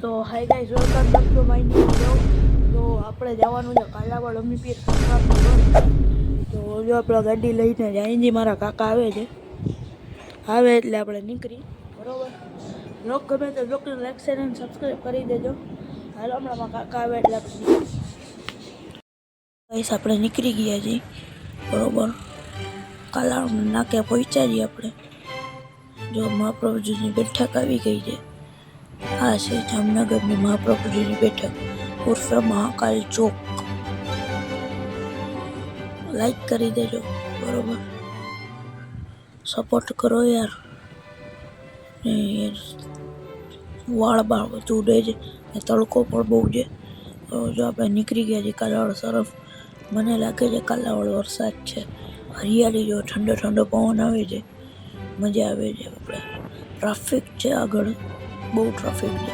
તો hi guys, welcome back to my new vlog. તો આપણે જવાનું છે કાલાવડ અમીપીર કાકા. તો જો આપણે ગાડી લઈને જાય મારા કાકા આવે એટલે આપણે નીકળી બરોબર. બ્લોગ ગમે તો બ્લોગને લાઈક શેર અને સબસ્ક્રાઈબ કરી દેજો. હાલો હમણાં કાકા આવે એટલે આપણે ગાઈસ આપણે નીકળી ગયા છીએ બરોબર. કાલાવડ નાકે પહોંચ્યા છીએ આપણે. જો મહાપ્રભુજીની બેઠક આવી ગઈ છે. આ છે જામનગરની મહાપ્રભુજીની બેઠક ઉર્ફે મહાકાલ ચોક. લાઈક કરી દેજો બરોબર, સપોર્ટ કરો યાર. ને વાળ બાળ બધું ઉડે છે ને તડકો પણ બહુ છે. તો જો આપણે નીકળી ગયા છીએ કાલાવડ તરફ. મને લાગે છે કાલાવડ વરસાદ છે. હરિયાળી જો ઠંડો ઠંડો પવન આવે છે, મજા આવે છે. આપણે ટ્રાફિક છે આગળ, બહુ ટ્રાફિક છે.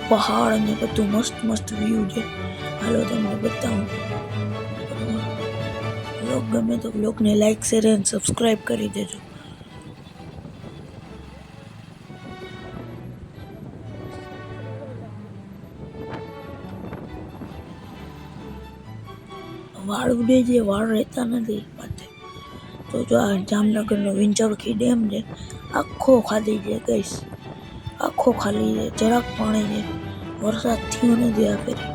પહાડ ને બધું મસ્ત મસ્ત વ્યૂ છે. હાલો તમને બતાવું. બ્લોગ ગમે તો બ્લોગને લાઈક શેર અને સબસ્ક્રાઈબ કરી દેજો. વાળ ઉડે છે, વાળ રહેતા નથી માથે. તો જો આ જામનગરનો વિંજળખી ડેમ છે, આખો ખાલી છે ગઈશ, આખો ખાલી છે. જરાક પાણી છે, વરસાદ થયો નથી આ ફેરી.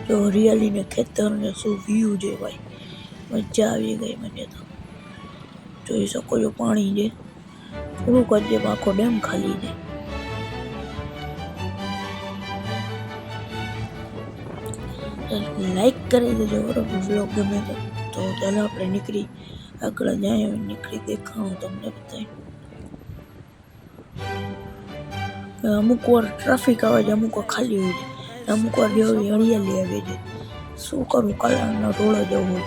જો હરિયાળી ને ખેતર ને શું વ્યૂ છે ભાઈ, મજા આવી ગઈ મને તો. જોઈ શકો છો પાણી છે, થોડુંક જ આખો ડેમ ખાલી છે. લાઈક કરી દેજો બરોબર બ્લોગ ગમે તો ચાલો આપણે નીકળી આગળ જાય. નીકળી દેખાણું તમને બતાવી. અમુક વાર ટ્રાફિક આવે છે, અમુક વાર ખાલી હોય છે, અમુક વાર જેવી હરિયાળી આવે છે. શું કરું, કાલાવડનો રોડ જ એવો હોય.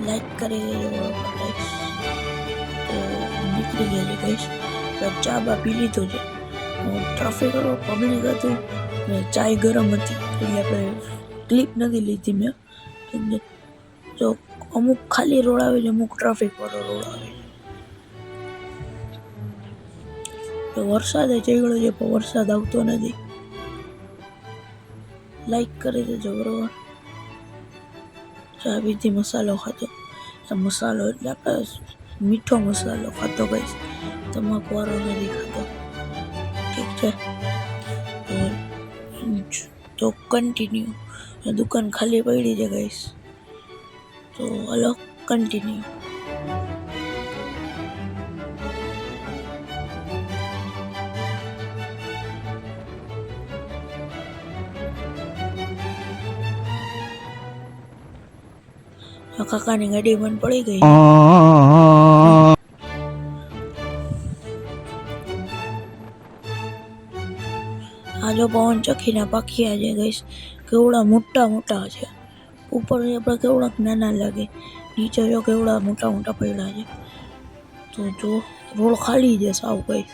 લાઈક કરી દેજો બરોબર. તો નીકળી ગયા છે ગઈશ. ચા બા પી લીધો છે. ટ્રાફિક પબ્લિક હતું ને ચાય ગરમ હતી એટલે આપણે ક્લિપ નથી લીધી મેં. તો અમુક ખાલી રોડ આવે છે, અમુક ટ્રાફિક વાળો રોડ આવે છે. તો વરસાદ ચડ્યો છે પણ વરસાદ આવતો નથી. લાઈક કરી દેજો બરોબર. ચા પીધી, મસાલો ખાતો. મસાલો એટલે આપણે મીઠો મસાલો ખાતો ગઈશ, તમાકુ વાળો નથી ખાતો. ઠીક છે, તો કન્ટિન્યુ. દુકાન ખાલી પડી છે ગઈશ. તો હલો કન્ટિન્યુ. કાકાની ગાડી બંધ પડી ગઈ. આ જો પવન ચક્કીના પાખિયા છે ગઈશ, કેવડા મોટા મોટા છે. ઉપર આપણે કેવડાક નાના લાગે, નીચે જો કેવડા મોટા મોટા પડ્યા છે. તો જો રોડ ખાલી છે સાવ ગઈશ.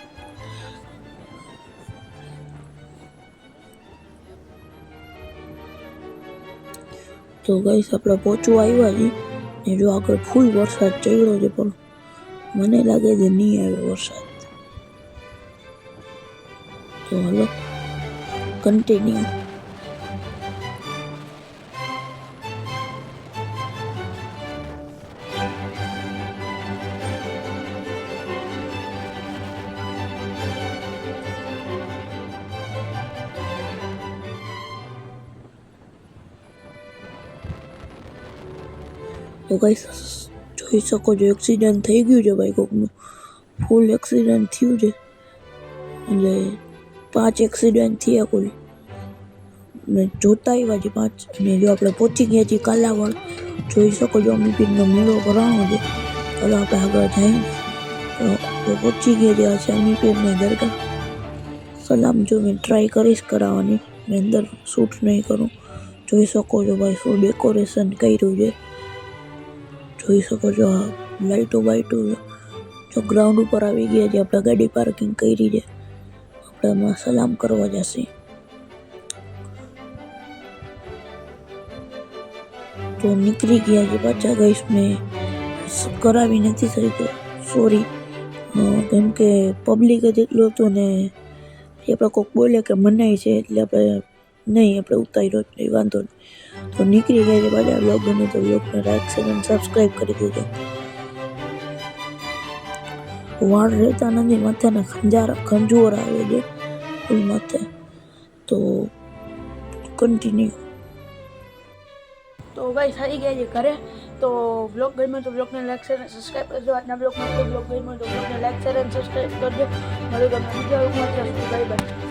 તો ગઈશ આપણે પહોંચવા આવ્યા છીએ ને જો આગળ ફૂલ વરસાદ ચડ્યો છે પણ મને લાગે છે નહીં આવે વરસાદ. તો હાલો કન્ટિન્યુ. તો ગાઈસ જોઈ શકો છો એક્સિડન્ટ થઈ ગયું છે ભાઈ કોકનું. ફૂલ એક્સિડન્ટ થયું છે, એટલે 5 એક્સિડન્ટ થયા કુલ. ને જોતા આવ્યા છે 5. અને જો આપણે પહોંચી ગયા છીએ કાલાવડ. જોઈ શકો છો અમીપીરનો મેળો ભરાણો છે. ચાલો આપણે આગળ જઈએ. તો પહોંચી ગયા છે અમીપીરની દરગાહ. સલામ જો મેં ટ્રાય કરીશ કરાવવાની, મેં અંદર શૂટ નહીં કરું. જોઈ શકો છો ભાઈ શું ડેકોરેશન કર્યું છે, જોઈ શકો છો. આ લાઇટો બાઇટો જો ગ્રાઉન્ડ ઉપર આવી ગયા છે, આપણે ગાડી પાર્કિંગ કરી છે, આપણે હમણાં સલામ કરવા જશે. તો નીકળી ગયા છે પાછા ગઈશ. મેં કરાવી નથી શકતો, સોરી, કેમ કે પબ્લિક જ એટલું હતું ને આપણે કોઈક બોલે કે મનાય છે એટલે આપણે ઉતાર્યો જ નહીં, વાંધો નહીં. તો નીકળી ગયા છે પાછા. વ્લોગ ગમે તો વ્લોગને લાઈક શેર અને સબસ્ક્રાઈબ કરી દેજો. વાળ રહેતા નથી, માથાના ખંજોર આવે છે ફૂલ માથે. તો કન્ટિન્યુ. તો ગાઈસ આવી ગયા છે ઘરે. તો બ્લોગ ગમ્યો તો બ્લોગને લાઈક શેર અને સબસ્ક્રાઈબ કરજો. આજના બ્લોગમાં બ્લોગ ગમ્યો તો બ્લોગને લાઈક શેર અને સબસ્ક્રાઈબ કરજો. મળ્યું તમને બીજા બ્લોગમાં. Bye bye.